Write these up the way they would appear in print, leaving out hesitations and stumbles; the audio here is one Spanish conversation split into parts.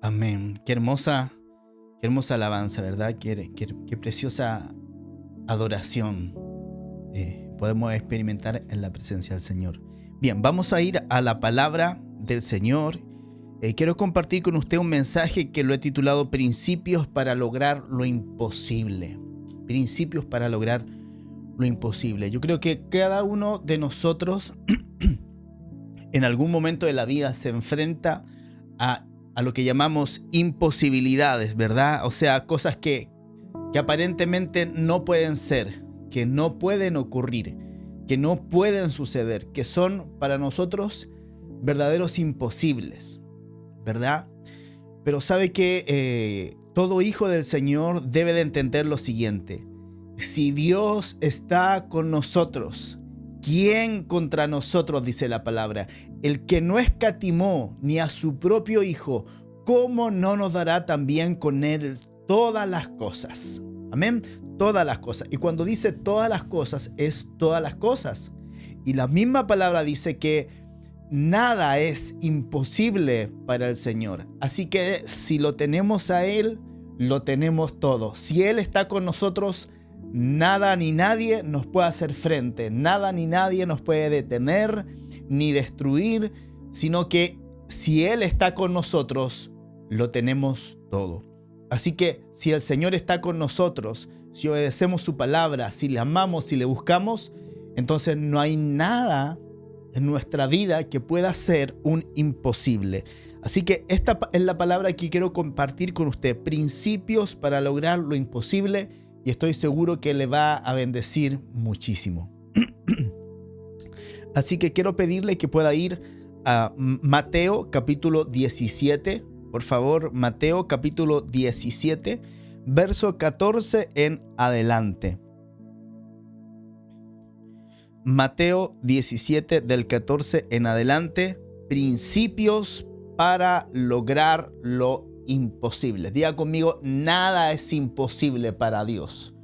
Amén. Qué hermosa alabanza, ¿verdad? Qué preciosa adoración podemos experimentar en la presencia del Señor. Bien, vamos a ir a la palabra del Señor. Quiero compartir con usted un mensaje que lo he titulado Principios para lograr lo imposible. Principios para lograr lo imposible. Yo creo que cada uno de nosotros en algún momento de la vida se enfrenta a lo que llamamos imposibilidades, ¿verdad? O sea, cosas que aparentemente no pueden ser, que no pueden ocurrir, que no pueden suceder, que son para nosotros verdaderos imposibles, ¿verdad? Pero sabe que todo hijo del Señor debe de entender lo siguiente: si Dios está con nosotros, ¿quién contra nosotros? Dice la palabra. El que no escatimó ni a su propio Hijo, ¿cómo no nos dará también con Él todas las cosas? Amén. Todas las cosas. Y cuando dice todas las cosas, es todas las cosas. Y la misma palabra dice que nada es imposible para el Señor. Así que si lo tenemos a Él, lo tenemos todo. Si Él está con nosotros, nada ni nadie nos puede hacer frente, nada ni nadie nos puede detener ni destruir, sino que si Él está con nosotros, lo tenemos todo. Así que si el Señor está con nosotros, si obedecemos su palabra, si le amamos, si le buscamos, entonces no hay nada en nuestra vida que pueda ser un imposible. Así que esta es la palabra que quiero compartir con usted, principios para lograr lo imposible. Y estoy seguro que le va a bendecir muchísimo. Así que quiero pedirle que pueda ir a Mateo capítulo 17. Por favor, Mateo capítulo 17, verso 14 en adelante. Mateo 17 del 14 en adelante. Principios para lograr lo imposible. Diga conmigo: nada es imposible para Dios.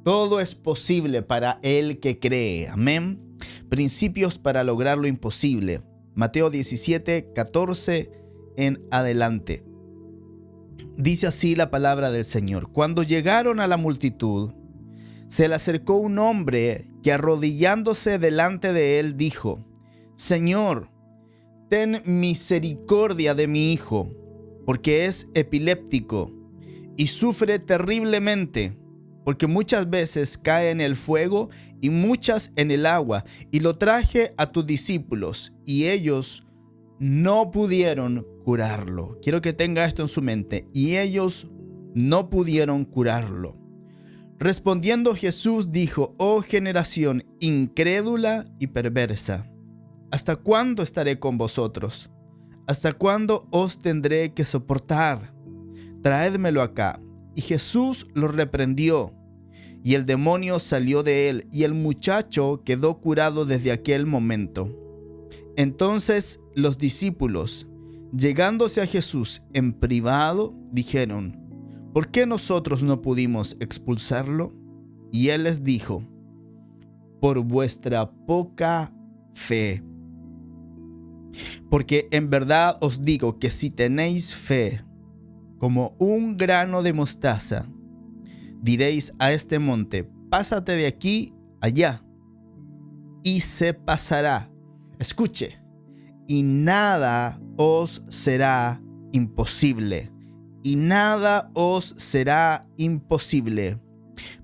Todo es posible para el que cree. Amén. Principios para lograr lo imposible. Mateo 17, 14 en adelante. Dice así la palabra del Señor. Cuando llegaron a la multitud, se le acercó un hombre que, arrodillándose delante de él, dijo: Señor, ten misericordia de mi hijo, porque es epiléptico y sufre terriblemente, porque muchas veces cae en el fuego y muchas en el agua. Y lo traje a tus discípulos y ellos no pudieron curarlo. Quiero que tenga esto en su mente. Y ellos no pudieron curarlo. Respondiendo Jesús dijo: Oh generación incrédula y perversa, ¿hasta cuándo estaré con vosotros? ¿Hasta cuándo os tendré que soportar? Traédmelo acá. Y Jesús lo reprendió, y el demonio salió de él, y el muchacho quedó curado desde aquel momento. Entonces los discípulos, llegándose a Jesús en privado, dijeron: ¿por qué nosotros no pudimos expulsarlo? Y él les dijo: por vuestra poca fe. Porque en verdad os digo que si tenéis fe como un grano de mostaza, diréis a este monte: pásate de aquí allá, y se pasará. Escuche, y nada os será imposible. Y nada os será imposible.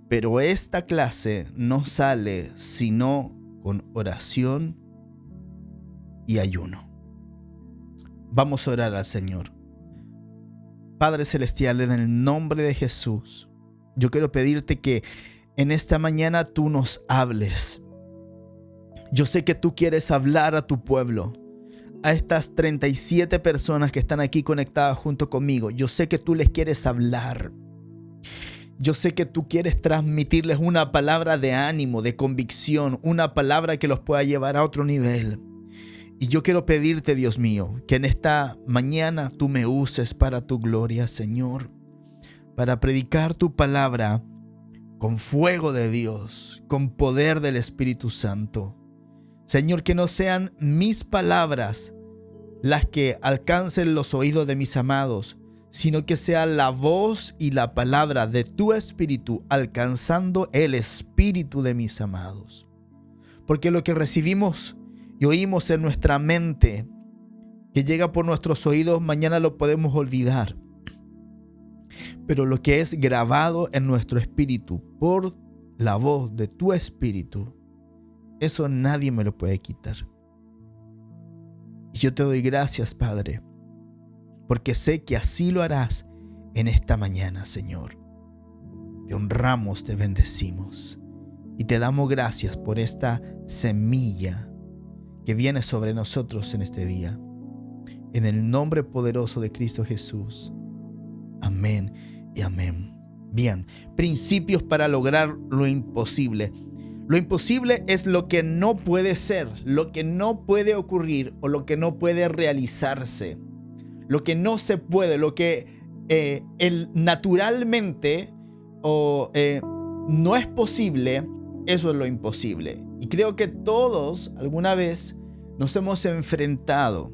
Pero esta clase no sale sino con oración y ayuno. Vamos a orar al Señor. Padre Celestial, en el nombre de Jesús, yo quiero pedirte que en esta mañana tú nos hables. Yo sé que tú quieres hablar a tu pueblo, a estas 37 personas que están aquí conectadas junto conmigo. Yo sé que tú les quieres hablar. Yo sé que tú quieres transmitirles una palabra de ánimo, de convicción, una palabra que los pueda llevar a otro nivel. Y yo quiero pedirte, Dios mío, que en esta mañana tú me uses para tu gloria, Señor, para predicar tu palabra con fuego de Dios, con poder del Espíritu Santo. Señor, que no sean mis palabras las que alcancen los oídos de mis amados, sino que sea la voz y la palabra de tu espíritu alcanzando el espíritu de mis amados. Porque lo que recibimos y oímos en nuestra mente, que llega por nuestros oídos, mañana lo podemos olvidar. Pero lo que es grabado en nuestro espíritu por la voz de tu espíritu, eso nadie me lo puede quitar. Y yo te doy gracias, Padre, porque sé que así lo harás en esta mañana, Señor. Te honramos, te bendecimos y te damos gracias por esta semilla que viene sobre nosotros en este día. En el nombre poderoso de Cristo Jesús. Amén y amén. Bien, principios para lograr lo imposible. Lo imposible es lo que no puede ser, lo que no puede ocurrir o lo que no puede realizarse. Lo que no se puede, lo que naturalmente no es posible, eso es lo imposible. Y creo que todos alguna vez nos hemos enfrentado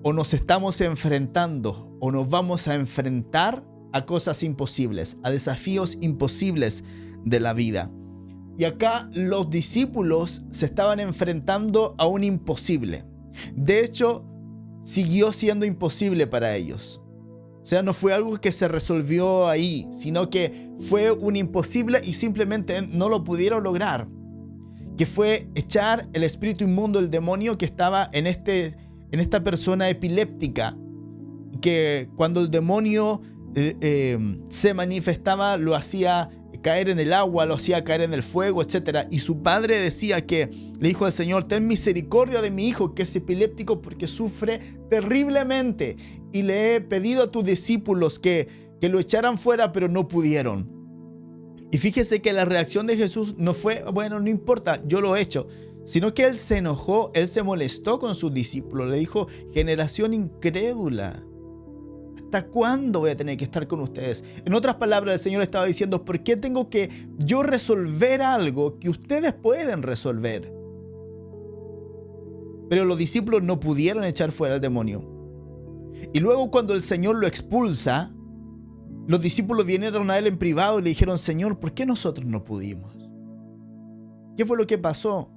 o nos estamos enfrentando o nos vamos a enfrentar a cosas imposibles, a desafíos imposibles de la vida. Y acá los discípulos se estaban enfrentando a un imposible. De hecho, siguió siendo imposible para ellos. O sea, no fue algo que se resolvió ahí, sino que fue un imposible y simplemente no lo pudieron lograr. Que fue echar el espíritu inmundo, el demonio que estaba en esta persona epiléptica. Que cuando el demonio se manifestaba, lo hacía caer en el agua, lo hacía caer en el fuego, etc. Y su padre decía que le dijo al Señor: ten misericordia de mi hijo que es epiléptico porque sufre terriblemente. Y le he pedido a tus discípulos que lo echaran fuera, pero no pudieron. Y fíjese que la reacción de Jesús no fue: bueno, no importa, yo lo he hecho. Sino que él se enojó, él se molestó con sus discípulos. Le dijo: generación incrédula, ¿hasta cuándo voy a tener que estar con ustedes? En otras palabras, el Señor estaba diciendo: ¿por qué tengo que yo resolver algo que ustedes pueden resolver? Pero los discípulos no pudieron echar fuera al demonio. Y luego, cuando el Señor lo expulsa, los discípulos vinieron a él en privado y le dijeron: Señor, ¿por qué nosotros no pudimos? ¿Qué fue lo que pasó?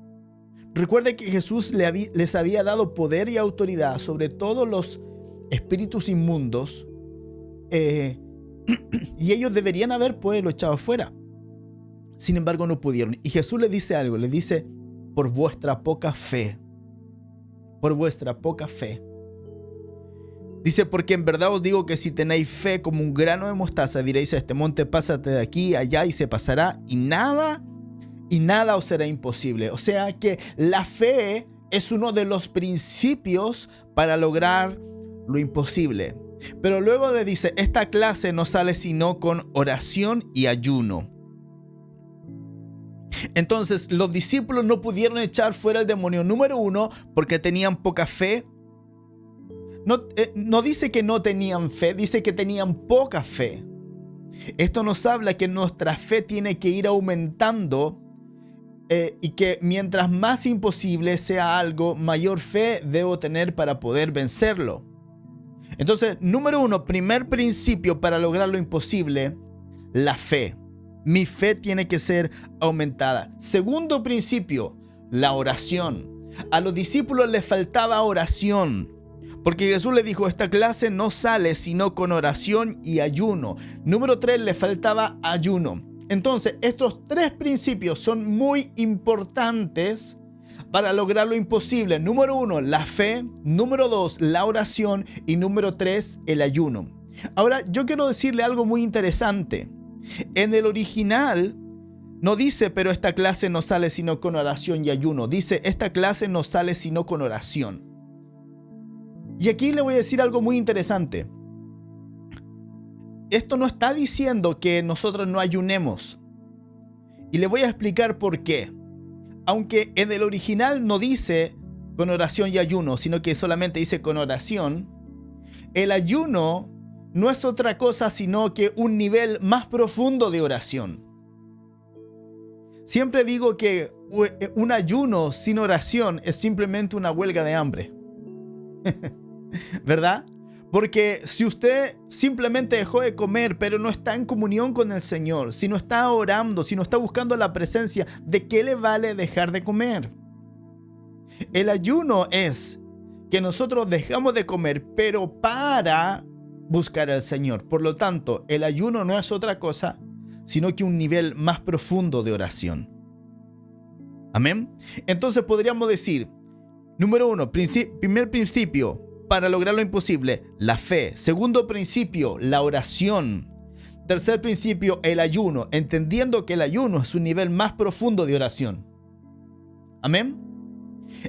Recuerde que Jesús les había dado poder y autoridad sobre todos los espíritus inmundos, y ellos deberían haber podido echado fuera. Sin embargo, no pudieron. Y Jesús les dice algo, les dice: por vuestra poca fe. Por vuestra poca fe. Dice: porque en verdad os digo que si tenéis fe como un grano de mostaza, diréis a este monte: pásate de aquí allá, y se pasará, y nada os será imposible. O sea que la fe es uno de los principios para lograr lo imposible. Pero luego le dice: esta clase no sale sino con oración y ayuno. Entonces los discípulos no pudieron echar fuera el demonio, número uno, porque tenían poca fe. No dice que no tenían fe, dice que tenían poca fe. Esto nos habla que nuestra fe tiene que ir aumentando, y que mientras más imposible sea algo, mayor fe debo tener para poder vencerlo. Entonces, número uno, primer principio para lograr lo imposible: la fe. Mi fe tiene que ser aumentada. Segundo principio, la oración. A los discípulos les faltaba oración, porque Jesús les dijo: esta clase no sale sino con oración y ayuno. Número 3, les faltaba ayuno. Entonces, estos tres principios son muy importantes para lograr lo imposible. Número 1, la fe. Número 2, la oración. Y número 3, el ayuno. Ahora, yo quiero decirle algo muy interesante. En el original no dice: pero esta clase no sale sino con oración y ayuno. Dice: esta clase no sale sino con oración. Y aquí le voy a decir algo muy interesante. Esto no está diciendo que nosotros no ayunemos. Y le voy a explicar por qué. Aunque en el original no dice con oración y ayuno, sino que solamente dice con oración, el ayuno no es otra cosa sino que un nivel más profundo de oración. Siempre digo que un ayuno sin oración es simplemente una huelga de hambre. ¿Verdad? Porque si usted simplemente dejó de comer, pero no está en comunión con el Señor, si no está orando, si no está buscando la presencia, ¿de qué le vale dejar de comer? El ayuno es que nosotros dejamos de comer, pero para buscar al Señor. Por lo tanto, el ayuno no es otra cosa, sino que un nivel más profundo de oración. Amén. Entonces podríamos decir, número 1, primer principio, para lograr lo imposible, la fe. Segundo principio, la oración. Tercer principio, el ayuno, entendiendo que el ayuno es un nivel más profundo de oración. Amén.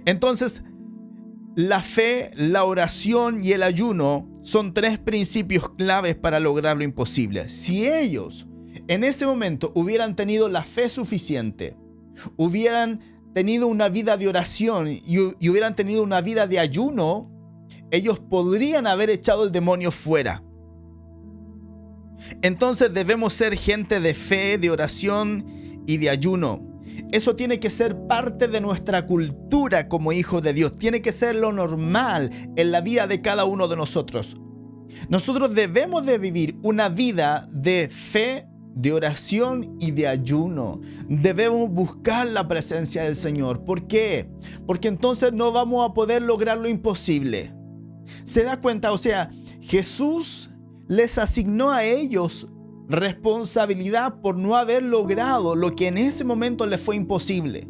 Entonces, la fe, la oración y el ayuno son 3 principios claves para lograr lo imposible. Si ellos en ese momento hubieran tenido la fe suficiente, hubieran tenido una vida de oración y hubieran tenido una vida de ayuno, ellos podrían haber echado el demonio fuera. Entonces debemos ser gente de fe, de oración y de ayuno. Eso tiene que ser parte de nuestra cultura como hijos de Dios. Tiene que ser lo normal en la vida de cada uno de nosotros. Nosotros debemos de vivir una vida de fe, de oración y de ayuno. Debemos buscar la presencia del Señor. ¿Por qué? Porque entonces no vamos a poder lograr lo imposible. ¿Se da cuenta? O sea, Jesús les asignó a ellos responsabilidad por no haber logrado lo que en ese momento les fue imposible.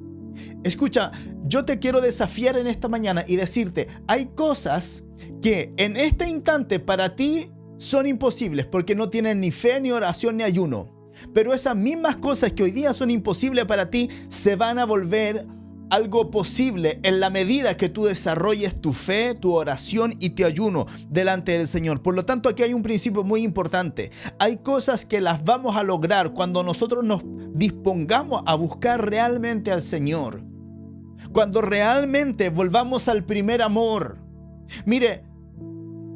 Escucha, yo te quiero desafiar en esta mañana y decirte, hay cosas que en este instante para ti son imposibles porque no tienen ni fe, ni oración, ni ayuno. Pero esas mismas cosas que hoy día son imposibles para ti se van a volver algo posible en la medida que tú desarrolles tu fe, tu oración y tu ayuno delante del Señor. Por lo tanto, aquí hay un principio muy importante. Hay cosas que las vamos a lograr cuando nosotros nos dispongamos a buscar realmente al Señor. Cuando realmente volvamos al primer amor. Mire,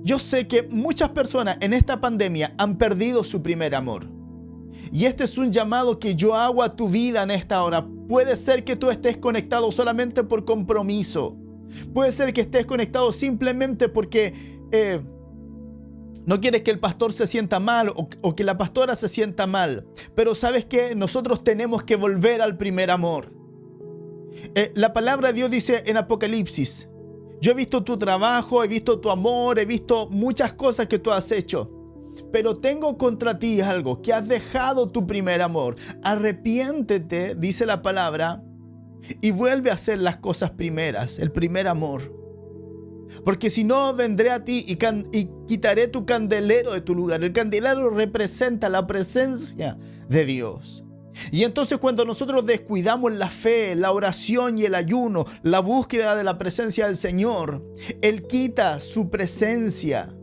yo sé que muchas personas en esta pandemia han perdido su primer amor. Y este es un llamado que yo hago a tu vida en esta hora. Puede ser que tú estés conectado solamente por compromiso. Puede ser que estés conectado simplemente porque no quieres que el pastor se sienta mal o que la pastora se sienta mal. Pero ¿sabes qué? Nosotros tenemos que volver al primer amor. La palabra de Dios dice en Apocalipsis, yo he visto tu trabajo, he visto tu amor, he visto muchas cosas que tú has hecho. Pero tengo contra ti algo, que has dejado tu primer amor. Arrepiéntete, dice la palabra, y vuelve a hacer las cosas primeras, el primer amor. Porque si no, vendré a ti y quitaré tu candelero de tu lugar. El candelero representa la presencia de Dios. Y entonces cuando nosotros descuidamos la fe, la oración y el ayuno, la búsqueda de la presencia del Señor, Él quita su presencia.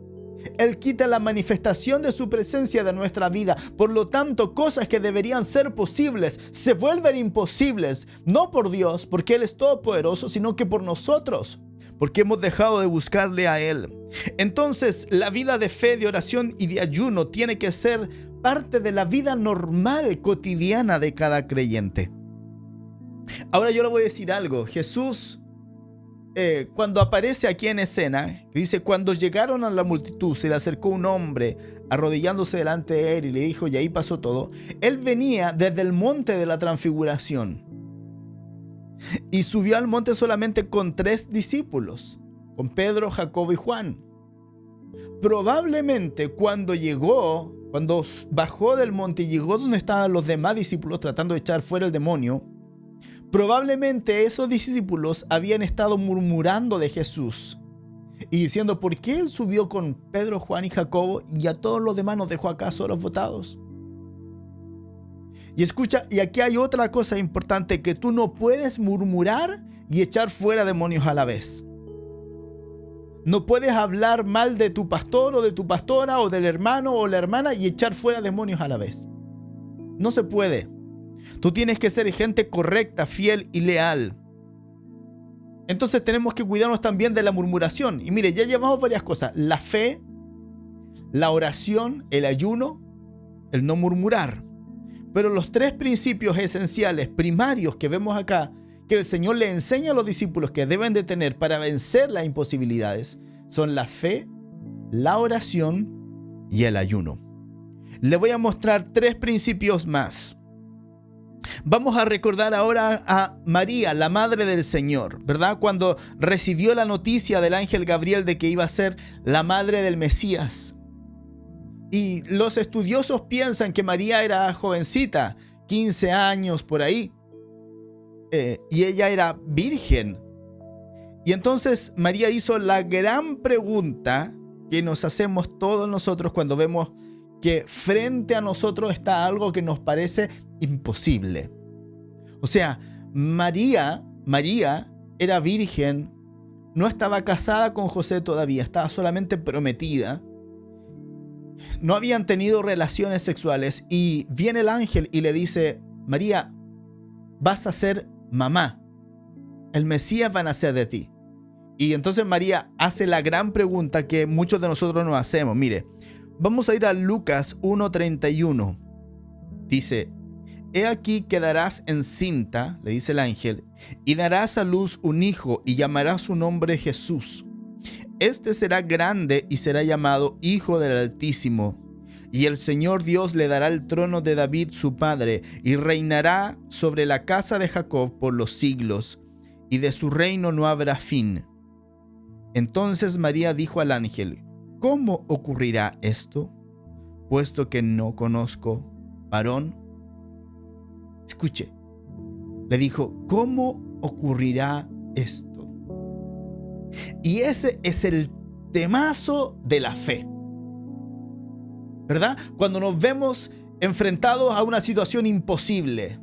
Él quita la manifestación de su presencia de nuestra vida. Por lo tanto, cosas que deberían ser posibles se vuelven imposibles. No por Dios, porque Él es todopoderoso, sino que por nosotros, porque hemos dejado de buscarle a Él. Entonces, la vida de fe, de oración y de ayuno tiene que ser parte de la vida normal, cotidiana de cada creyente. Ahora yo le voy a decir algo. Jesús, cuando aparece aquí en escena, dice, cuando llegaron a la multitud, se le acercó un hombre arrodillándose delante de él y le dijo, y ahí pasó todo. Él venía desde el monte de la transfiguración y subió al monte solamente con 3 discípulos, con Pedro, Jacobo y Juan. Probablemente cuando bajó del monte y llegó donde estaban los demás discípulos tratando de echar fuera el demonio, probablemente esos discípulos habían estado murmurando de Jesús y diciendo, ¿por qué Él subió con Pedro, Juan y Jacobo y a todos los demás nos dejó acá solos botados? Y escucha, y aquí hay otra cosa importante, que tú no puedes murmurar y echar fuera demonios a la vez. No puedes hablar mal de tu pastor o de tu pastora o del hermano o la hermana y echar fuera demonios a la vez. No se puede. Tú tienes que ser gente correcta, fiel y leal. Entonces tenemos que cuidarnos también de la murmuración. Y mire, ya llevamos varias cosas. La fe, la oración, el ayuno, el no murmurar. Pero los 3 principios esenciales, primarios que vemos acá, que el Señor le enseña a los discípulos que deben de tener para vencer las imposibilidades, son la fe, la oración y el ayuno. Le voy a mostrar 3 principios más. Vamos a recordar ahora a María, la madre del Señor, ¿verdad? Cuando recibió la noticia del ángel Gabriel de que iba a ser la madre del Mesías. Y los estudiosos piensan que María era jovencita, 15 años por ahí, y ella era virgen. Y entonces María hizo la gran pregunta que nos hacemos todos nosotros cuando vemos que frente a nosotros está algo que nos parece imposible. O sea, María era virgen, no estaba casada con José todavía, estaba solamente prometida. No habían tenido relaciones sexuales y viene el ángel y le dice: María, vas a ser mamá. El Mesías va a nacer de ti. Y entonces María hace la gran pregunta que muchos de nosotros nos hacemos. Mire, vamos a ir a Lucas 1:31. Dice: He aquí quedarás encinta, le dice el ángel, y darás a luz un hijo y llamarás su nombre Jesús. Este será grande y será llamado Hijo del Altísimo. Y el Señor Dios le dará el trono de David su padre, y reinará sobre la casa de Jacob por los siglos, y de su reino no habrá fin. Entonces María dijo al ángel: ¿Cómo ocurrirá esto, puesto que no conozco varón? Escuche, le dijo: ¿cómo ocurrirá esto? Y ese es el temazo de la fe, ¿verdad? Cuando nos vemos enfrentados a una situación imposible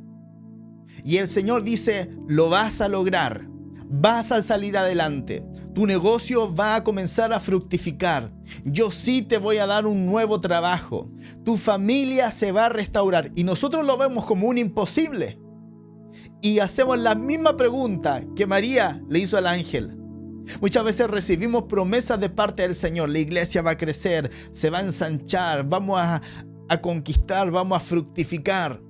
y el Señor dice: lo vas a lograr, vas a salir adelante, tu negocio va a comenzar a fructificar, yo sí te voy a dar un nuevo trabajo, tu familia se va a restaurar, y nosotros lo vemos como un imposible y hacemos la misma pregunta que María le hizo al ángel. Muchas veces recibimos promesas de parte del Señor: la iglesia va a crecer, se va a ensanchar, vamos a conquistar, vamos a fructificar.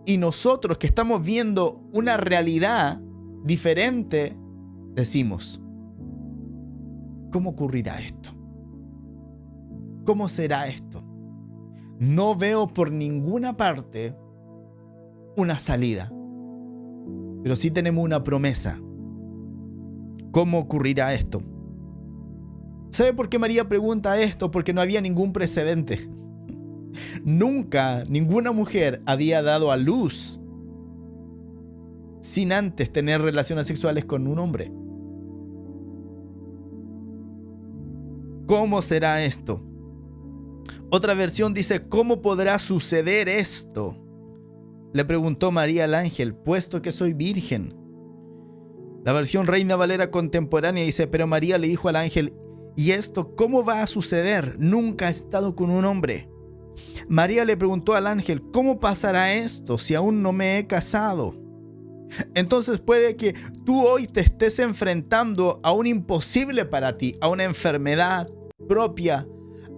Y nosotros que estamos viendo una realidad diferente, decimos: ¿cómo ocurrirá esto? ¿Cómo será esto? No veo por ninguna parte una salida, pero sí tenemos una promesa. ¿Cómo ocurrirá esto? ¿Sabe por qué María pregunta esto? Porque no había ningún precedente. Nunca ninguna mujer había dado a luz sin antes tener relaciones sexuales con un hombre. ¿Cómo será esto? Otra versión dice: ¿cómo podrá suceder esto? Le preguntó María al ángel: puesto que soy virgen. La versión Reina Valera contemporánea dice: pero María le dijo al ángel: ¿y esto cómo va a suceder? Nunca he estado con un hombre. María le preguntó al ángel: ¿cómo pasará esto si aún no me he casado? Entonces puede que tú hoy te estés enfrentando a un imposible para ti, a una enfermedad propia,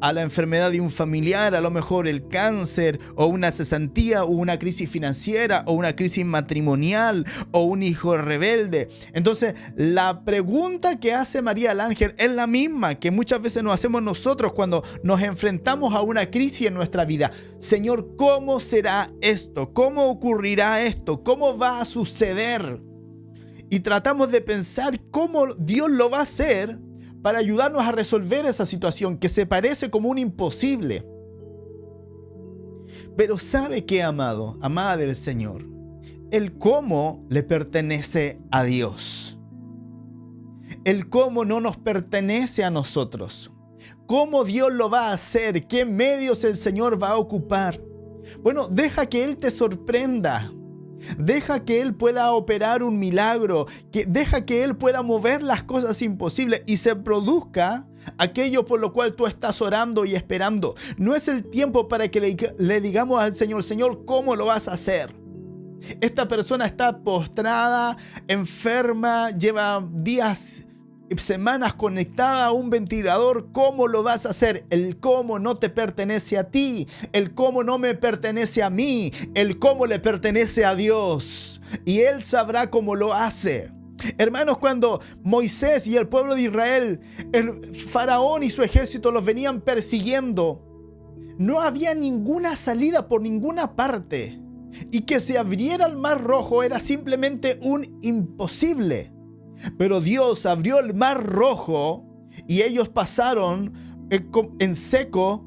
a la enfermedad de un familiar, a lo mejor el cáncer, o una cesantía, o una crisis financiera, o una crisis matrimonial, o un hijo rebelde. Entonces, la pregunta que hace María al ángel es la misma que muchas veces nos hacemos nosotros cuando nos enfrentamos a una crisis en nuestra vida. Señor, ¿cómo será esto? ¿Cómo ocurrirá esto? ¿Cómo va a suceder? Y tratamos de pensar cómo Dios lo va a hacer para ayudarnos a resolver esa situación que se parece como un imposible. Pero ¿sabe qué, amado, amada del Señor? El cómo le pertenece a Dios. El cómo no nos pertenece a nosotros. ¿Cómo Dios lo va a hacer? ¿Qué medios el Señor va a ocupar? Bueno, deja que Él te sorprenda. Deja que Él pueda operar un milagro, deja que Él pueda mover las cosas imposibles y se produzca aquello por lo cual tú estás orando y esperando. No es el tiempo para que le digamos al Señor: Señor, ¿cómo lo vas a hacer? Esta persona está postrada, enferma, lleva días, semanas conectada a un ventilador. ¿Cómo lo vas a hacer? El cómo no te pertenece a ti. El cómo no me pertenece a mí. El cómo le pertenece a Dios. Y Él sabrá cómo lo hace. Hermanos, cuando Moisés y el pueblo de Israel, el faraón y su ejército los venían persiguiendo, no había ninguna salida por ninguna parte. Y que se abriera el mar rojo era simplemente un imposible. Pero Dios abrió el mar rojo y ellos pasaron en seco.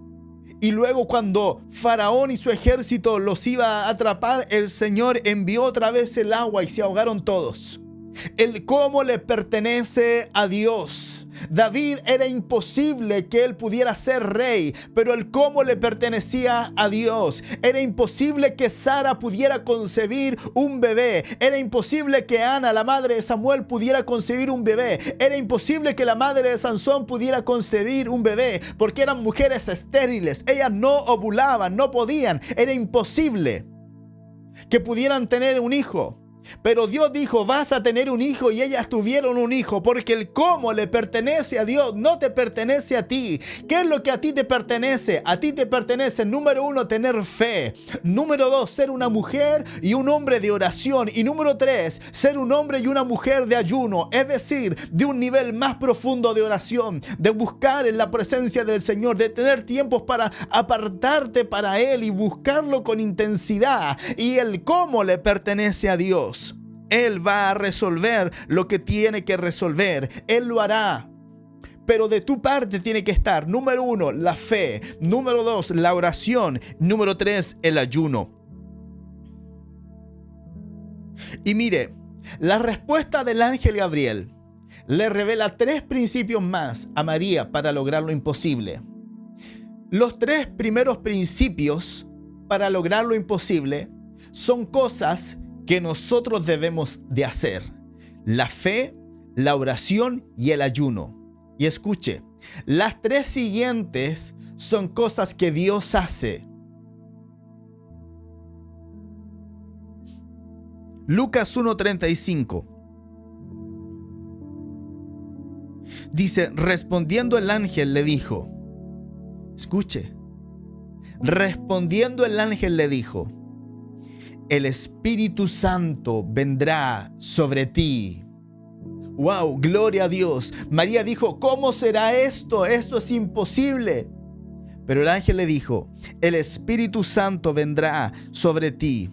Y luego cuando Faraón y su ejército los iba a atrapar, el Señor envió otra vez el agua y se ahogaron todos. El cómo le pertenece a Dios. David era imposible que él pudiera ser rey, pero el cómo le pertenecía a Dios. Era imposible que Sara pudiera concebir un bebé. Era imposible que Ana, la madre de Samuel, pudiera concebir un bebé. Era imposible que la madre de Sansón pudiera concebir un bebé, porque eran mujeres estériles. Ellas no ovulaban, no podían. Era imposible que pudieran tener un hijo. Pero Dios dijo, vas a tener un hijo, y ellas tuvieron un hijo, porque el cómo le pertenece a Dios, no te pertenece a ti. ¿Qué es lo que a ti te pertenece? A ti te pertenece, número 1, tener fe. Número 2, ser una mujer y un hombre de oración. Y número 3, ser un hombre y una mujer de ayuno. Es decir, de un nivel más profundo de oración, de buscar en la presencia del Señor, de tener tiempos para apartarte para Él y buscarlo con intensidad. Y el cómo le pertenece a Dios. Él va a resolver lo que tiene que resolver. Él lo hará. Pero de tu parte tiene que estar, número 1, la fe. Número 2, la oración. Número 3, el ayuno. Y mire, la respuesta del ángel Gabriel le revela 3 principios más a María para lograr lo imposible. Los 3 primeros principios para lograr lo imposible son cosas que nosotros debemos de hacer: la fe, la oración y el ayuno. Y escuche, las 3 siguientes son cosas que Dios hace. Lucas 1:35 dice, respondiendo el ángel le dijo, escuche, respondiendo el ángel le dijo, el Espíritu Santo vendrá sobre ti. ¡Wow! ¡Gloria a Dios! María dijo, ¿cómo será esto? Esto es imposible. Pero el ángel le dijo, el Espíritu Santo vendrá sobre ti.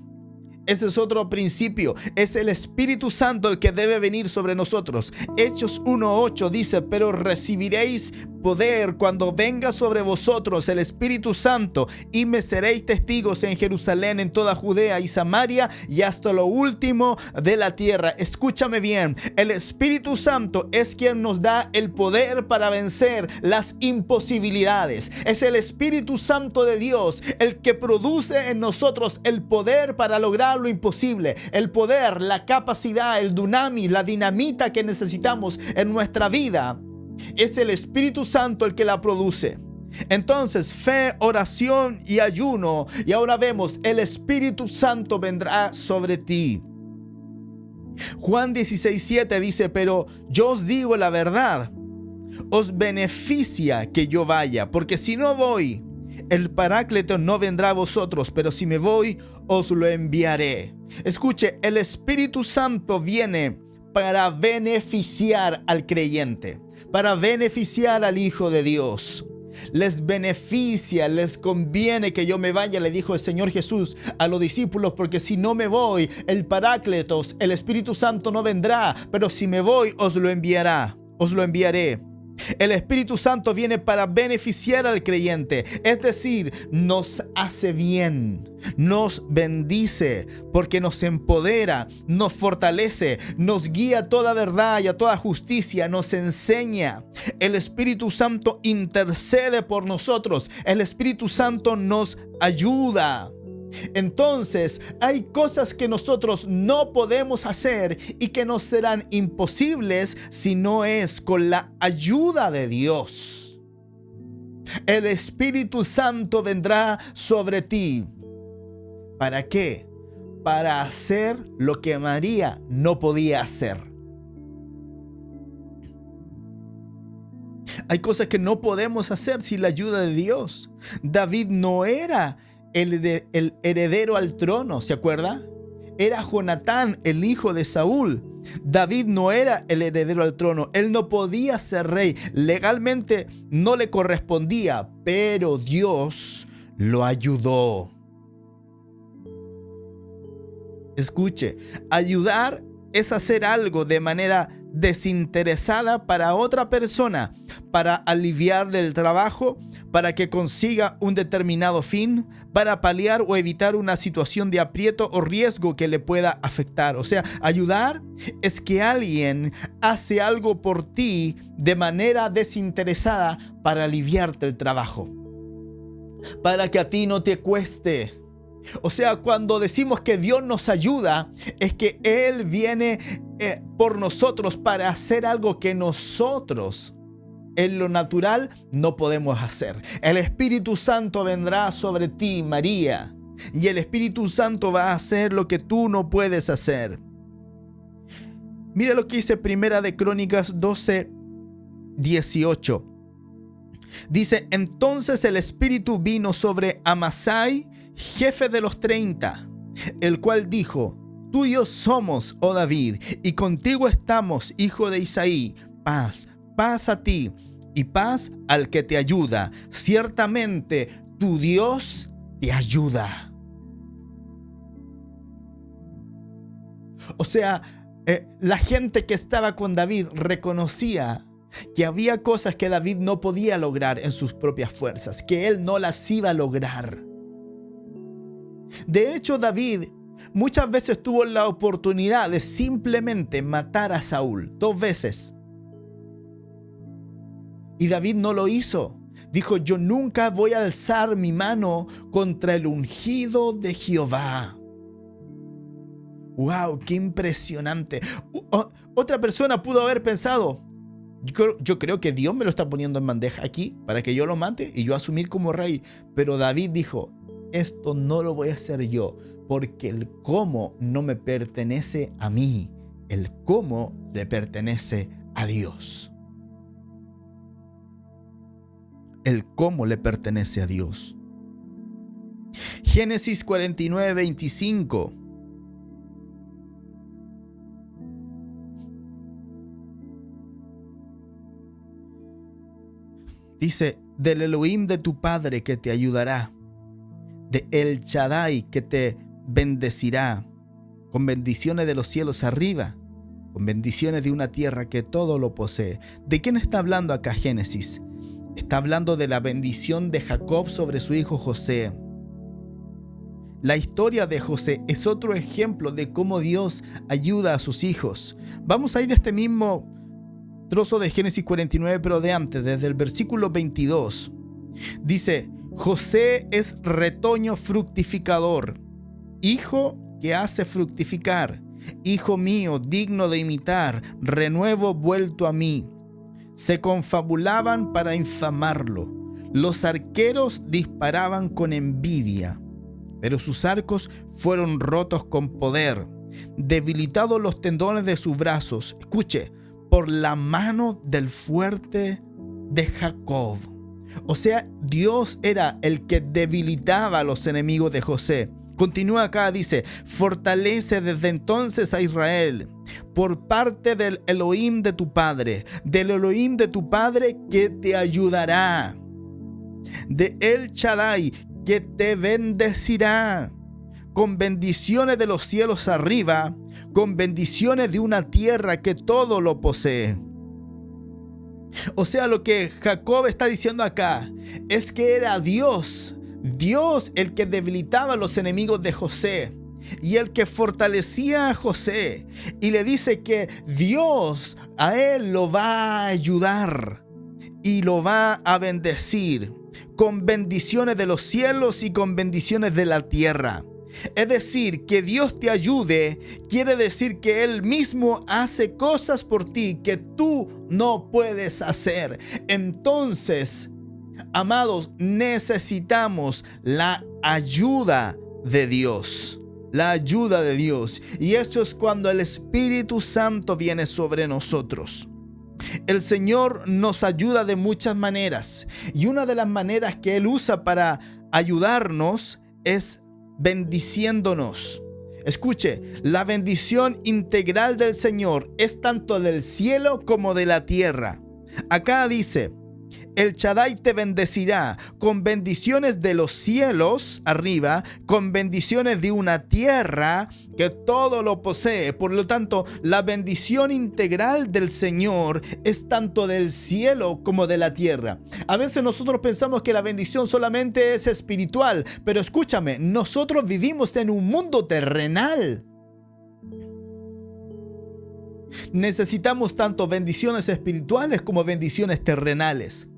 Ese es otro principio. Es el Espíritu Santo el que debe venir sobre nosotros. Hechos 1:8 dice, pero recibiréis poder cuando venga sobre vosotros el Espíritu Santo, y me seréis testigos en Jerusalén, en toda Judea y Samaria y hasta lo último de la tierra. Escúchame bien, el Espíritu Santo es quien nos da el poder para vencer las imposibilidades. Es el Espíritu Santo de Dios el que produce en nosotros el poder para lograr lo imposible. El poder, la capacidad, el dunamis, la dinamita que necesitamos en nuestra vida. Es el Espíritu Santo el que la produce. Entonces, fe, oración y ayuno. Y ahora vemos, el Espíritu Santo vendrá sobre ti. Juan 16:7 dice, pero yo os digo la verdad, os beneficia que yo vaya, porque si no voy, el Paráclito no vendrá a vosotros, pero si me voy, os lo enviaré. Escuche, el Espíritu Santo viene para beneficiar al creyente, para beneficiar al Hijo de Dios. Les beneficia, les conviene que yo me vaya, le dijo el Señor Jesús a los discípulos, porque si no me voy, el Paráclitos, el Espíritu Santo no vendrá, pero si me voy, os lo enviaré. El Espíritu Santo viene para beneficiar al creyente, es decir, nos hace bien, nos bendice, porque nos empodera, nos fortalece, nos guía a toda verdad y a toda justicia, nos enseña. El Espíritu Santo intercede por nosotros, el Espíritu Santo nos ayuda. Entonces, hay cosas que nosotros no podemos hacer y que nos serán imposibles si no es con la ayuda de Dios. El Espíritu Santo vendrá sobre ti. ¿Para qué? Para hacer lo que María no podía hacer. Hay cosas que no podemos hacer sin la ayuda de Dios. David no era el heredero al trono, ¿se acuerda? Era Jonatán, el hijo de Saúl. David no era el heredero al trono, él no podía ser rey, legalmente no le correspondía, pero Dios lo ayudó. Escuche, ayudar es hacer algo de manera desinteresada para otra persona, para aliviarle el trabajo, para que consiga un determinado fin, para paliar o evitar una situación de aprieto o riesgo que le pueda afectar. O sea, ayudar es que alguien hace algo por ti de manera desinteresada para aliviarte el trabajo, para que a ti no te cueste. O sea, cuando decimos que Dios nos ayuda, es que Él viene por nosotros para hacer algo que nosotros en lo natural no podemos hacer. El Espíritu Santo vendrá sobre ti, María, y el Espíritu Santo va a hacer lo que tú no puedes hacer. Mira lo que dice Primera de Crónicas 12:18. Dice: entonces el Espíritu vino sobre Amasai, jefe de los 30, el cual dijo: tuyo somos, oh David, y contigo estamos, hijo de Isaí. Paz, paz a ti y paz al que te ayuda. Ciertamente tu Dios te ayuda. O sea, la gente que estaba con David reconocía que había cosas que David no podía lograr en sus propias fuerzas, que él no las iba a lograr. De hecho, David muchas veces tuvo la oportunidad de simplemente matar a Saúl 2 veces. Y David no lo hizo. Dijo: yo nunca voy a alzar mi mano contra el ungido de Jehová. ¡Wow! ¡Qué impresionante! Otra persona pudo haber pensado: yo creo que Dios me lo está poniendo en bandeja aquí para que yo lo mate y yo asumir como rey. Pero David dijo: esto no lo voy a hacer yo, porque el cómo no me pertenece a mí, el cómo le pertenece a Dios. El cómo le pertenece a Dios. Génesis 49:25. Dice: del Elohim de tu padre que te ayudará, de El Shaddai que te bendecirá, con bendiciones de los cielos arriba, con bendiciones de una tierra que todo lo posee. ¿De quién está hablando acá Génesis? Está hablando de la bendición de Jacob sobre su hijo José. La historia de José es otro ejemplo de cómo Dios ayuda a sus hijos. Vamos a ir a este mismo trozo de Génesis 49, pero de antes, desde el versículo 22. Dice: José es retoño fructificador, hijo que hace fructificar, hijo mío digno de imitar, renuevo vuelto a mí. Se confabulaban para infamarlo, los arqueros disparaban con envidia, pero sus arcos fueron rotos con poder, debilitados los tendones de sus brazos. Escuche: por la mano del fuerte de Jacob. O sea, Dios era el que debilitaba a los enemigos de José. Continúa acá, dice: fortalece desde entonces a Israel por parte del Elohim de tu padre, del Elohim de tu padre que te ayudará, de El Shaddai que te bendecirá, con bendiciones de los cielos arriba, con bendiciones de una tierra que todo lo posee. O sea, lo que Jacob está diciendo acá es que era Dios el que debilitaba a los enemigos de José y el que fortalecía a José. Y le dice que Dios a él lo va a ayudar y lo va a bendecir con bendiciones de los cielos y con bendiciones de la tierra. Es decir, que Dios te ayude quiere decir que Él mismo hace cosas por ti que tú no puedes hacer. Entonces, amados, necesitamos la ayuda de Dios. La ayuda de Dios. Y esto es cuando el Espíritu Santo viene sobre nosotros. El Señor nos ayuda de muchas maneras. Y una de las maneras que Él usa para ayudarnos es bendiciéndonos. Escuche, la bendición integral del Señor es tanto del cielo como de la tierra. Acá dice, el Shaddai te bendecirá con bendiciones de los cielos arriba, con bendiciones de una tierra que todo lo posee. Por lo tanto, la bendición integral del Señor es tanto del cielo como de la tierra. A veces nosotros pensamos que la bendición solamente es espiritual, pero escúchame, nosotros vivimos en un mundo terrenal. Necesitamos tanto bendiciones espirituales como bendiciones terrenales.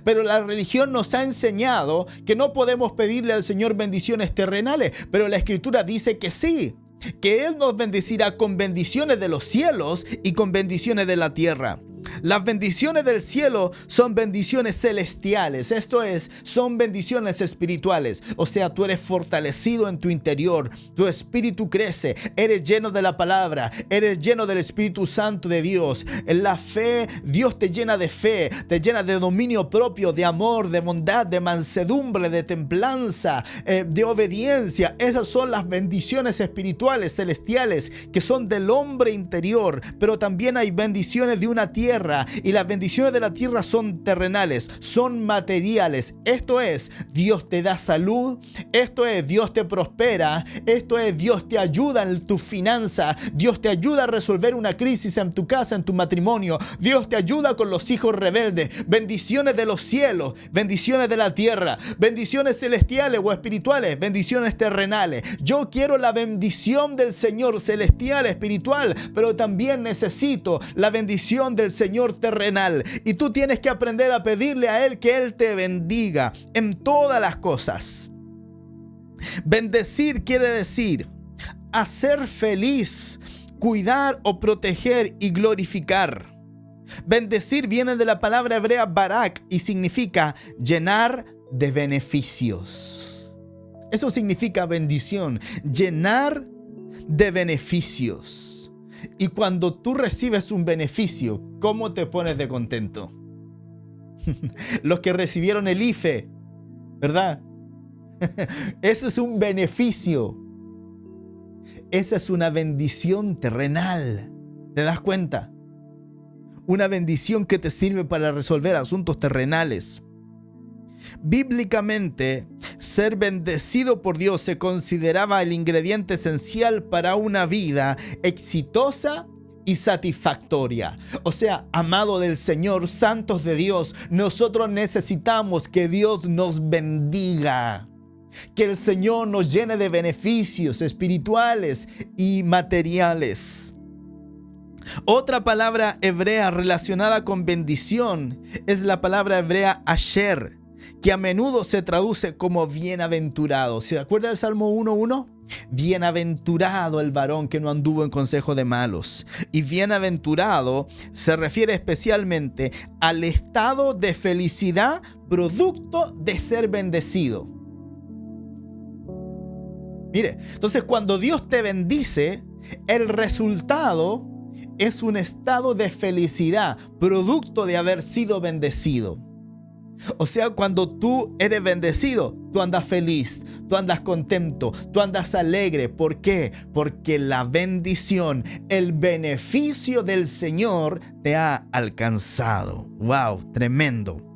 Pero la religión nos ha enseñado que no podemos pedirle al Señor bendiciones terrenales, pero la Escritura dice que sí, que Él nos bendecirá con bendiciones de los cielos y con bendiciones de la tierra. Las bendiciones del cielo son bendiciones celestiales, esto es, son bendiciones espirituales. O sea, tú eres fortalecido en tu interior, tu espíritu crece, eres lleno de la palabra, eres lleno del Espíritu Santo de Dios. En la fe, Dios te llena de fe, te llena de dominio propio, de amor, de bondad, de mansedumbre, de templanza, de obediencia. Esas son las bendiciones espirituales, celestiales, que son del hombre interior. Pero también hay bendiciones de una tierra, y las bendiciones de la tierra son terrenales, son materiales. Esto es, Dios te da salud, esto es, Dios te prospera, esto es, Dios te ayuda en tu finanza, Dios te ayuda a resolver una crisis en tu casa, en tu matrimonio, Dios te ayuda con los hijos rebeldes. Bendiciones de los cielos, bendiciones de la tierra, bendiciones celestiales o espirituales, bendiciones terrenales. Yo quiero la bendición del Señor celestial, espiritual, pero también necesito la bendición del Señor terrenal, y tú tienes que aprender a pedirle a Él que Él te bendiga en todas las cosas. Bendecir quiere decir hacer feliz, cuidar o proteger y glorificar. Bendecir viene de la palabra hebrea barak y significa llenar de beneficios. Eso significa bendición, llenar de beneficios. Y cuando tú recibes un beneficio, ¿cómo te pones de contento? Los que recibieron el IFE, ¿verdad? Eso es un beneficio. Esa es una bendición terrenal. ¿Te das cuenta? Una bendición que te sirve para resolver asuntos terrenales. Bíblicamente, ser bendecido por Dios se consideraba el ingrediente esencial para una vida exitosa y satisfactoria. O sea, amado del Señor, santos de Dios, nosotros necesitamos que Dios nos bendiga, que el Señor nos llene de beneficios espirituales y materiales. Otra palabra hebrea relacionada con bendición es la palabra hebrea asher, que a menudo se traduce como bienaventurado. ¿Se acuerda del Salmo 1:1? Bienaventurado el varón que no anduvo en consejo de malos. Y bienaventurado se refiere especialmente al estado de felicidad producto de ser bendecido. Mire, entonces cuando Dios te bendice, el resultado es un estado de felicidad producto de haber sido bendecido. O sea, cuando tú eres bendecido, tú andas feliz, tú andas contento, tú andas alegre. ¿Por qué? Porque la bendición, el beneficio del Señor te ha alcanzado. ¡Wow! Tremendo.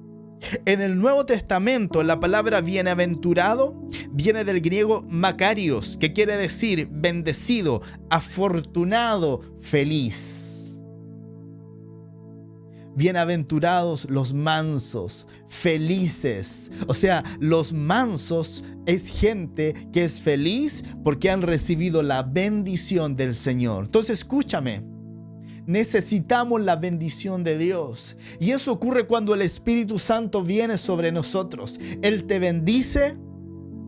En el Nuevo Testamento, la palabra bienaventurado viene del griego makarios, que quiere decir bendecido, afortunado, feliz. Bienaventurados los mansos, felices. O sea, los mansos es gente que es feliz porque han recibido la bendición del Señor. Entonces, escúchame. Necesitamos la bendición de Dios. Y eso ocurre cuando el Espíritu Santo viene sobre nosotros. Él te bendice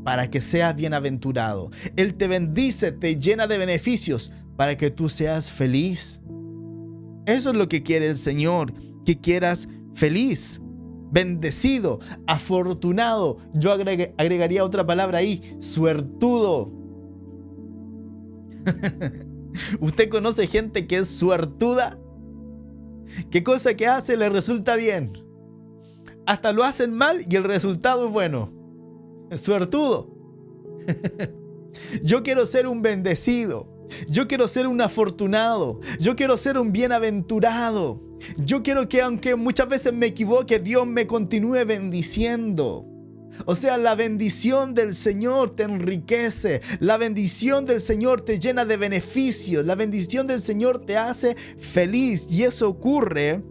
para que seas bienaventurado. Él te bendice, te llena de beneficios para que tú seas feliz. Eso es lo que quiere el Señor, que quieras feliz, bendecido, afortunado. Yo agregaría otra palabra ahí, suertudo. ¿Usted conoce gente que es suertuda? ¿Qué cosa que hace le resulta bien? Hasta lo hacen mal y el resultado es bueno. Es suertudo. Yo quiero ser un bendecido. Yo quiero ser un afortunado. Yo quiero ser un bienaventurado. Yo quiero que aunque muchas veces me equivoque, Dios me continúe bendiciendo. O sea, la bendición del Señor te enriquece. La bendición del Señor te llena de beneficios. La bendición del Señor te hace feliz. Y eso ocurre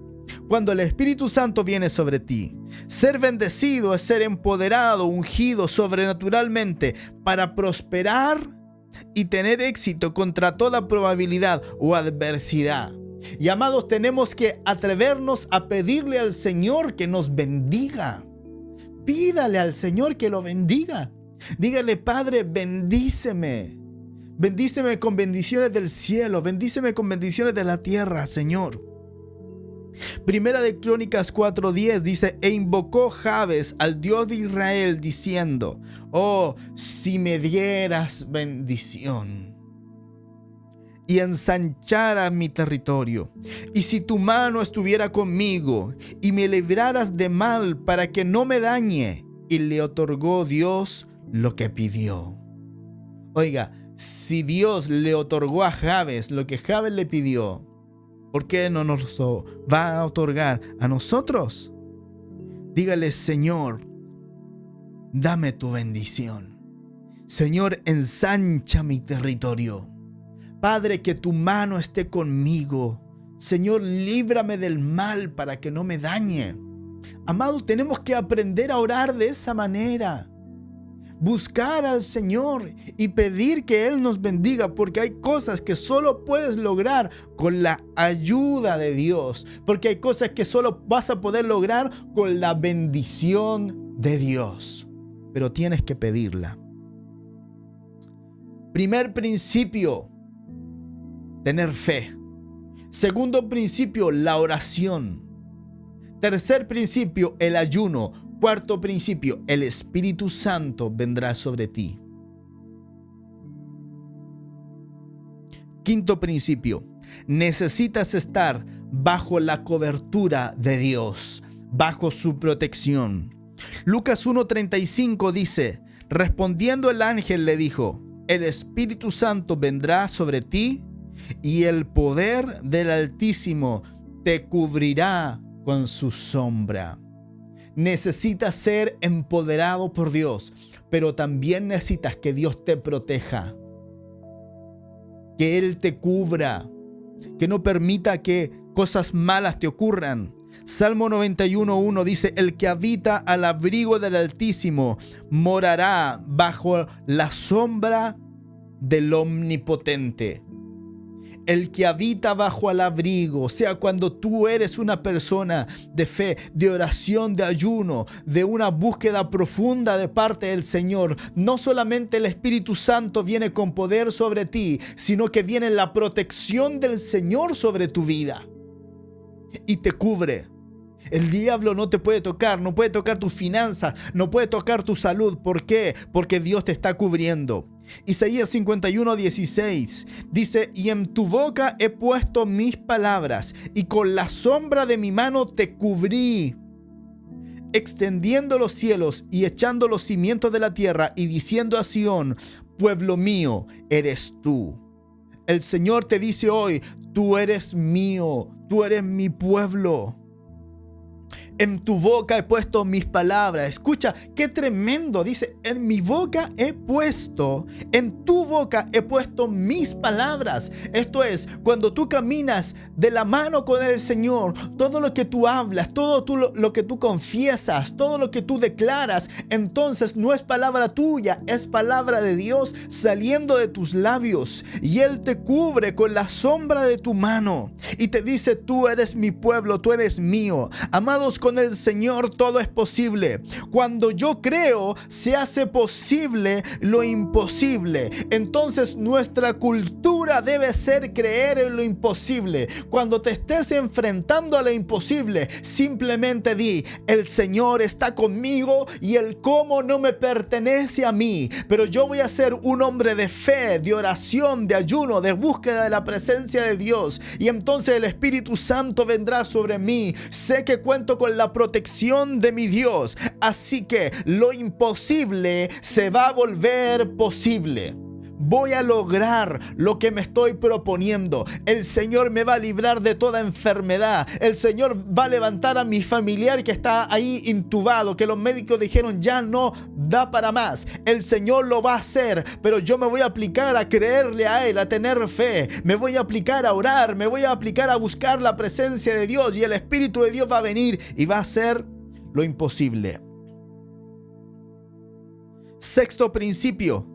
cuando el Espíritu Santo viene sobre ti. Ser bendecido es ser empoderado, ungido sobrenaturalmente para prosperar y tener éxito contra toda probabilidad o adversidad. Y amados, tenemos que atrevernos a pedirle al Señor que nos bendiga. Pídale al Señor que lo bendiga. Dígale: Padre, bendíceme. Bendíceme con bendiciones del cielo. Bendíceme con bendiciones de la tierra, Señor. Primera de Crónicas 4:10 dice: e invocó Jabes al Dios de Israel diciendo: oh, si me dieras bendición y ensancharas mi territorio, y si tu mano estuviera conmigo y me libraras de mal para que no me dañe. Y le otorgó Dios lo que pidió. Oiga, si Dios le otorgó a Jabes lo que Jabes le pidió, ¿por qué no nos va a otorgar a nosotros? Dígale: Señor, dame tu bendición. Señor, ensancha mi territorio. Padre, que tu mano esté conmigo. Señor, líbrame del mal para que no me dañe. Amados, tenemos que aprender a orar de esa manera. Buscar al Señor y pedir que Él nos bendiga, porque hay cosas que solo puedes lograr con la ayuda de Dios, porque hay cosas que solo vas a poder lograr con la bendición de Dios, pero tienes que pedirla. Primer principio: tener fe. Segundo principio: la oración. Tercer principio: el ayuno. Cuarto principio: el Espíritu Santo vendrá sobre ti. Quinto principio: necesitas estar bajo la cobertura de Dios, bajo su protección. Lucas 1:35 dice: respondiendo el ángel le dijo: el Espíritu Santo vendrá sobre ti y el poder del Altísimo te cubrirá con su sombra. Necesitas ser empoderado por Dios, pero también necesitas que Dios te proteja, que Él te cubra, que no permita que cosas malas te ocurran. Salmo 91:1 dice: el que habita al abrigo del Altísimo morará bajo la sombra del Omnipotente. El que habita bajo el abrigo, o sea, cuando tú eres una persona de fe, de oración, de ayuno, de una búsqueda profunda de parte del Señor, no solamente el Espíritu Santo viene con poder sobre ti, sino que viene la protección del Señor sobre tu vida y te cubre. El diablo no te puede tocar, no puede tocar tus finanzas, no puede tocar tu salud. ¿Por qué? Porque Dios te está cubriendo. Isaías 51:16 dice: y en tu boca he puesto mis palabras, y con la sombra de mi mano te cubrí, extendiendo los cielos y echando los cimientos de la tierra, y diciendo a Sión: pueblo mío eres tú. El Señor te dice hoy: tú eres mío, tú eres mi pueblo. En tu boca he puesto mis palabras. Escucha, qué tremendo. Dice: en mi boca he puesto, en tu boca he puesto mis palabras. Esto es, cuando tú caminas de la mano con el Señor, todo lo que tú hablas, lo que tú confiesas, todo lo que tú declaras, entonces no es palabra tuya, es palabra de Dios saliendo de tus labios. Y Él te cubre con la sombra de tu mano y te dice: tú eres mi pueblo, tú eres mío. Amados, con el Señor todo es posible. Cuando yo creo, se hace posible lo imposible. Entonces nuestra cultura debe ser creer en lo imposible. Cuando te estés enfrentando a lo imposible, simplemente di: el Señor está conmigo y el cómo no me pertenece a mí, pero yo voy a ser un hombre de fe, de oración, de ayuno, de búsqueda de la presencia de Dios, y entonces el Espíritu Santo vendrá sobre mí. Sé que cuento con la protección de mi Dios, así que lo imposible se va a volver posible. voy a lograr lo que me estoy proponiendo. El Señor me va a librar de toda enfermedad. El Señor va a levantar a mi familiar que está ahí intubado, que los médicos dijeron ya no da para más. El Señor lo va a hacer, pero yo me voy a aplicar a creerle a Él, a tener fe. Me voy a aplicar a orar, me voy a aplicar a buscar la presencia de Dios, y el Espíritu de Dios va a venir y va a hacer lo imposible. Sexto principio,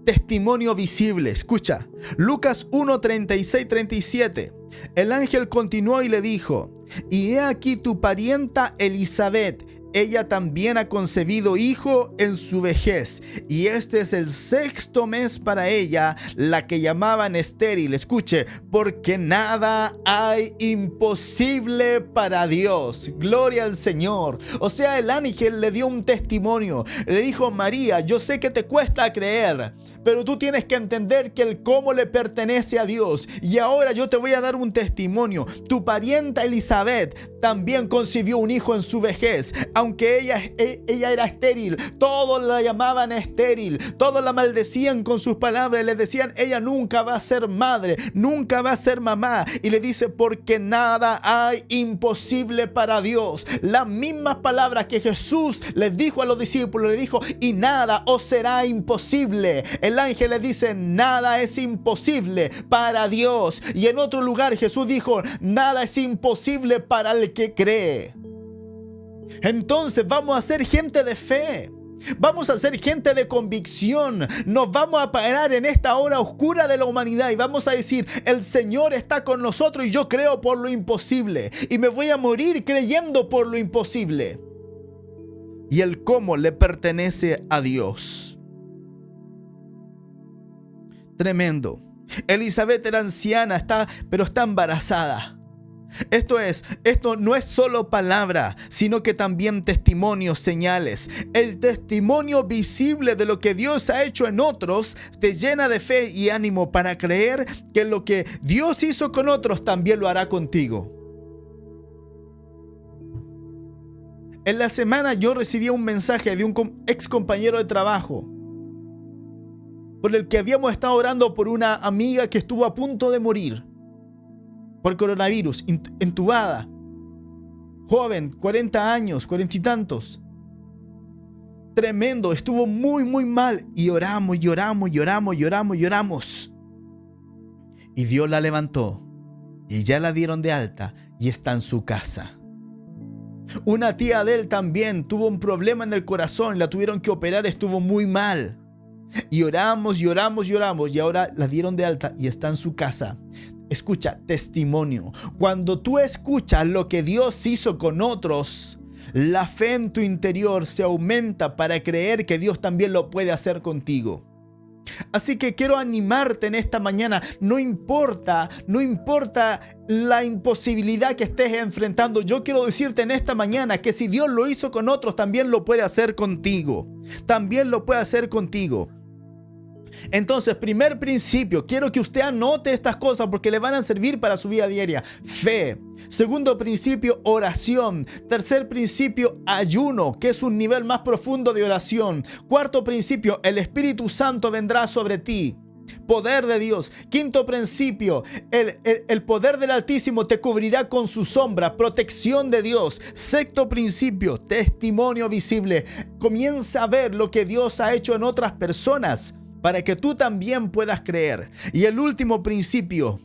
testimonio visible. Escucha, Lucas 1, 36, 37. El ángel continuó y le dijo: y he aquí tu parienta Elisabet, ella también ha concebido hijo en su vejez, y este es el sexto mes para ella, la que llamaban estéril. Escuche, porque nada hay imposible para Dios. Gloria al Señor. O sea, el ángel le dio un testimonio. Le dijo: María, yo sé que te cuesta creer, pero tú tienes que entender que el cómo le pertenece a Dios. Y ahora yo te voy a dar un testimonio. Tu parienta Elisabet también concibió un hijo en su vejez. Aunque ella era estéril, todos la llamaban estéril, todos la maldecían con sus palabras, les decían: ella nunca va a ser madre, nunca va a ser mamá. Y le dice: porque nada hay imposible para Dios. Las mismas palabras que Jesús les dijo a los discípulos, le dijo: y nada os será imposible. El ángel le dice: nada es imposible para Dios. Y en otro lugar Jesús dijo: nada es imposible para el que cree. Entonces vamos a ser gente de fe. Vamos a ser gente de convicción. Nos vamos a parar en esta hora oscura de la humanidad y vamos a decir: el Señor está con nosotros y yo creo por lo imposible. Y me voy a morir creyendo por lo imposible. Y el cómo le pertenece a Dios. Tremendo. Elizabeth era anciana, pero está embarazada. Esto no es solo palabra, sino que también testimonios, señales. El testimonio visible de lo que Dios ha hecho en otros te llena de fe y ánimo para creer que lo que Dios hizo con otros también lo hará contigo. En la semana yo recibí un mensaje de un ex compañero de trabajo, por el que habíamos estado orando por una amiga que estuvo a punto de morir por coronavirus, entubada, joven, 40 años, 40 y tantos. Tremendo, estuvo muy mal. Y oramos. Y Dios la levantó. Y ya la dieron de alta y está en su casa. Una tía de él también tuvo un problema en el corazón, la tuvieron que operar, estuvo muy mal. Y oramos. Y ahora la dieron de alta y está en su casa. Escucha, testimonio. Cuando tú escuchas lo que Dios hizo con otros, la fe en tu interior se aumenta para creer que Dios también lo puede hacer contigo. Así que quiero animarte en esta mañana. No importa la imposibilidad que estés enfrentando. Yo quiero decirte en esta mañana que si Dios lo hizo con otros, también lo puede hacer contigo. También lo puede hacer contigo. Entonces, primer principio, quiero que usted anote estas cosas porque le van a servir para su vida diaria. Fe. Segundo principio, oración. Tercer principio, ayuno, que es un nivel más profundo de oración. Cuarto principio, el Espíritu Santo vendrá sobre ti. Poder de Dios. Quinto principio, el poder del Altísimo te cubrirá con su sombra. Protección de Dios. Sexto principio, testimonio visible. Comienza a ver lo que Dios ha hecho en otras personas para que tú también puedas creer. Y el último principio,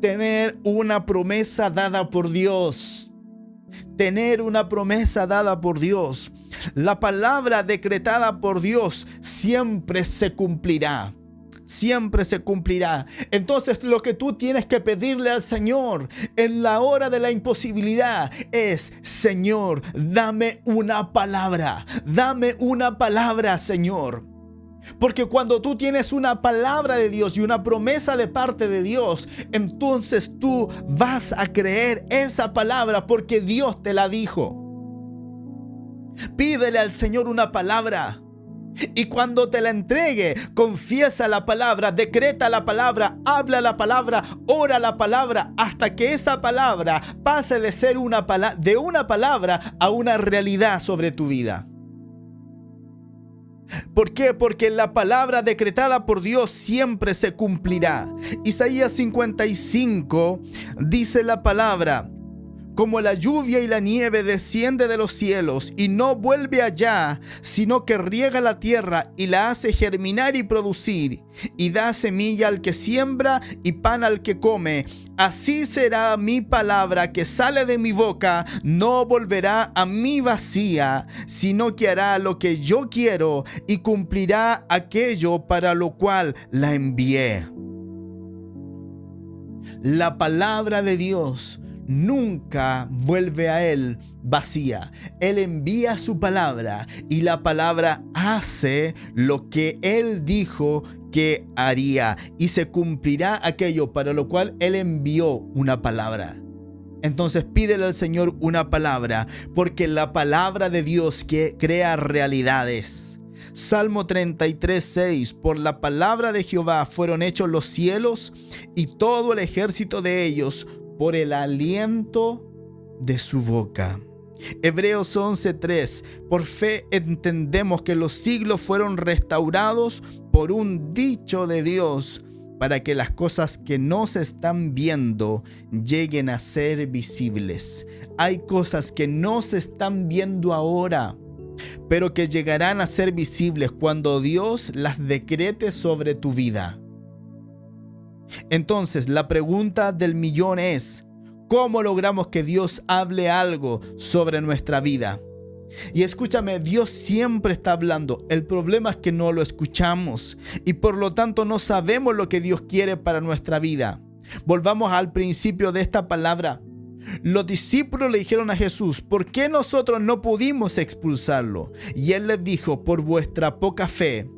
tener una promesa dada por Dios. Tener una promesa dada por Dios. La palabra decretada por Dios siempre se cumplirá. Siempre se cumplirá. Entonces lo que tú tienes que pedirle al Señor en la hora de la imposibilidad es: Señor, dame una palabra. Dame una palabra, Señor. Porque cuando tú tienes una palabra de Dios y una promesa de parte de Dios, entonces tú vas a creer esa palabra porque Dios te la dijo. Pídele al Señor una palabra. Y cuando te la entregue, confiesa la palabra, decreta la palabra, habla la palabra, ora la palabra, hasta que esa palabra pase de ser una palabra a una realidad sobre tu vida. ¿Por qué? Porque la palabra decretada por Dios siempre se cumplirá. Isaías 55 dice la palabra: como la lluvia y la nieve desciende de los cielos y no vuelve allá, sino que riega la tierra y la hace germinar y producir, y da semilla al que siembra y pan al que come. Así será mi palabra que sale de mi boca, no volverá a mí vacía, sino que hará lo que yo quiero y cumplirá aquello para lo cual la envié. La palabra de Dios nunca vuelve a Él vacía. Él envía su palabra y la palabra hace lo que Él dijo que haría, y se cumplirá aquello para lo cual Él envió una palabra. Entonces pídele al Señor una palabra, porque la palabra de Dios que crea realidades. Salmo 33:6: por la palabra de Jehová fueron hechos los cielos y todo el ejército de ellos, por el aliento de su boca. Hebreos 11:3: por fe entendemos que los siglos fueron restaurados por un dicho de Dios, para que las cosas que no se están viendo lleguen a ser visibles. Hay cosas que no se están viendo ahora, pero que llegarán a ser visibles cuando Dios las decrete sobre tu vida. Entonces, la pregunta del millón es: ¿cómo logramos que Dios hable algo sobre nuestra vida? Y escúchame, Dios siempre está hablando. El problema es que no lo escuchamos y por lo tanto no sabemos lo que Dios quiere para nuestra vida. Volvamos al principio de esta palabra. Los discípulos le dijeron a Jesús: ¿por qué nosotros no pudimos expulsarlo? Y Él les dijo: por vuestra poca fe.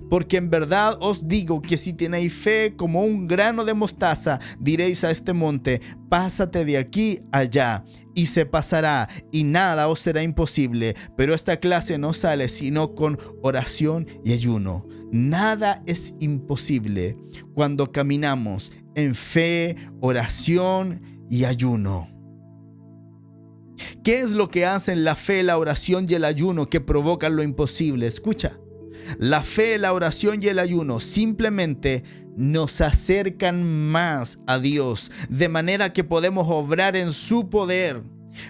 Porque en verdad os digo que si tenéis fe como un grano de mostaza, diréis a este monte: pásate de aquí allá, y se pasará, y nada os será imposible. Pero esta clase no sale sino con oración y ayuno. Nada es imposible cuando caminamos en fe, oración y ayuno. ¿Qué es lo que hacen la fe, la oración y el ayuno que provocan lo imposible? Escucha. La fe, la oración y el ayuno simplemente nos acercan más a Dios, de manera que podemos obrar en su poder.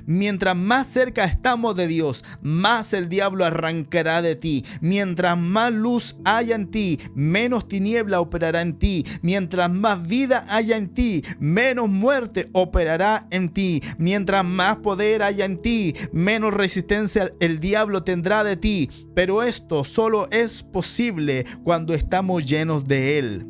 Mientras más cerca estamos de Dios, más el diablo arrancará de ti. Mientras más luz haya en ti, menos tiniebla operará en ti. Mientras más vida haya en ti, menos muerte operará en ti. Mientras más poder haya en ti, menos resistencia el diablo tendrá de ti. Pero esto solo es posible cuando estamos llenos de Él.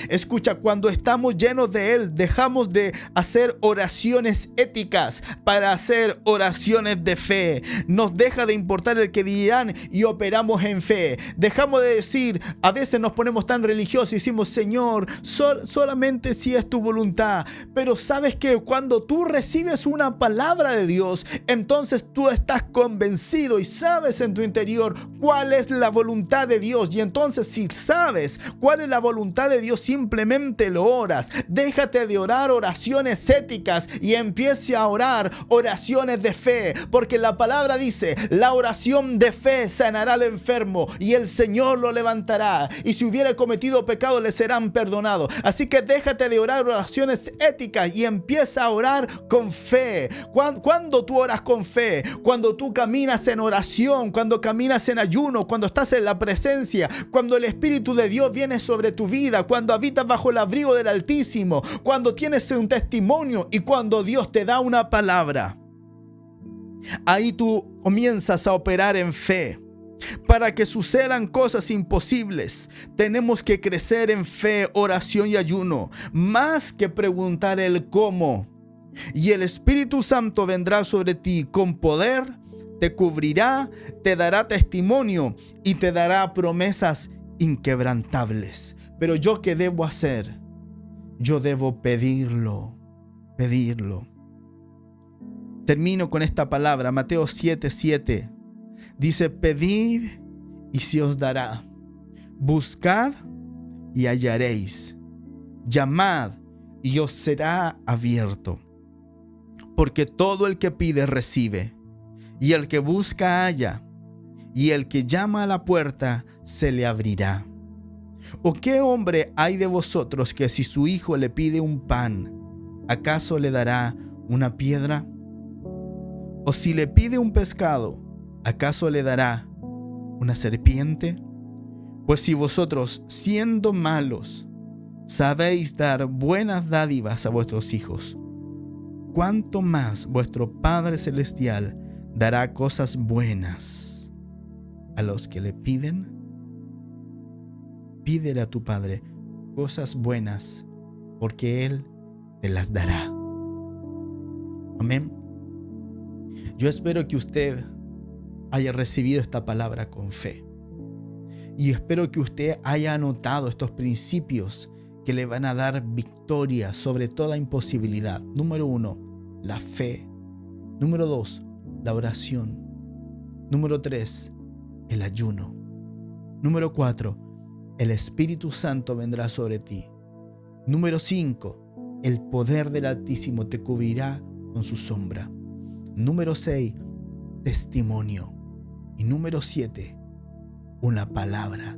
Escucha, cuando estamos llenos de Él, dejamos de hacer oraciones éticas para hacer oraciones de fe. Nos deja de importar el que dirán y operamos en fe. Dejamos de decir, a veces nos ponemos tan religiosos y decimos: Señor, solamente si es tu voluntad. Pero sabes que cuando tú recibes una palabra de Dios, entonces tú estás convencido y sabes en tu interior cuál es la voluntad de Dios. Y entonces, si sabes cuál es la voluntad de Dios, simplemente lo oras. Déjate de orar oraciones éticas y empiece a orar oraciones de fe, porque la palabra dice: la oración de fe sanará al enfermo y el Señor lo levantará, y si hubiera cometido pecado le serán perdonados. Así que déjate de orar oraciones éticas y empieza a orar con fe. Cuando tú oras con fe, cuando tú caminas en oración, cuando caminas en ayuno, cuando estás en la presencia, cuando el Espíritu de Dios viene sobre tu vida, cuando habitas bajo el abrigo del Altísimo, cuando tienes un testimonio y cuando Dios te da una palabra, ahí tú comienzas a operar en fe. Para que sucedan cosas imposibles, tenemos que crecer en fe, oración y ayuno, más que preguntar el cómo. Y el Espíritu Santo vendrá sobre ti con poder, te cubrirá, te dará testimonio y te dará promesas inquebrantables. Pero ¿yo qué debo hacer? Yo debo pedirlo. Termino con esta palabra, Mateo 7:7. Dice: pedid y se os dará. Buscad y hallaréis. Llamad y os será abierto. Porque todo el que pide recibe, y el que busca halla, y el que llama a la puerta se le abrirá. ¿O qué hombre hay de vosotros que si su hijo le pide un pan, acaso le dará una piedra? ¿O si le pide un pescado, acaso le dará una serpiente? Pues si vosotros, siendo malos, sabéis dar buenas dádivas a vuestros hijos, ¿cuánto más vuestro Padre Celestial dará cosas buenas a los que le piden? Pídele a tu Padre cosas buenas, porque Él te las dará. Amén. Yo espero que usted haya recibido esta palabra con fe. Y espero que usted haya anotado estos principios que le van a dar victoria sobre toda imposibilidad. Número 1, la fe. Número 2, la oración. Número 3, el ayuno. Número 4, el Espíritu Santo vendrá sobre ti. Número 5, el poder del Altísimo te cubrirá con su sombra. Número 6, testimonio. Y número 7, una palabra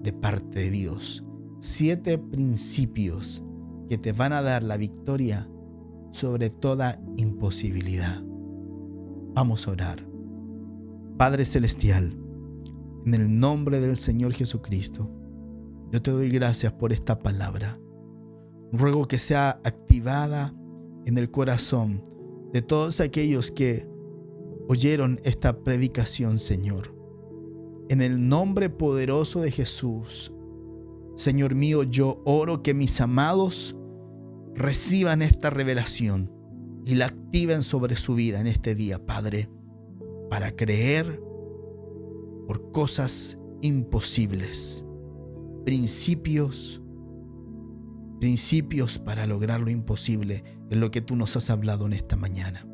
de parte de Dios. 7 principios que te van a dar la victoria sobre toda imposibilidad. Vamos a orar. Padre Celestial, en el nombre del Señor Jesucristo, yo te doy gracias por esta palabra. Ruego que sea activada en el corazón de todos aquellos que oyeron esta predicación, Señor. En el nombre poderoso de Jesús, Señor mío, yo oro que mis amados reciban esta revelación y la activen sobre su vida en este día, Padre, para creer por cosas imposibles. Principios para lograr lo imposible, es lo que tú nos has hablado en esta mañana.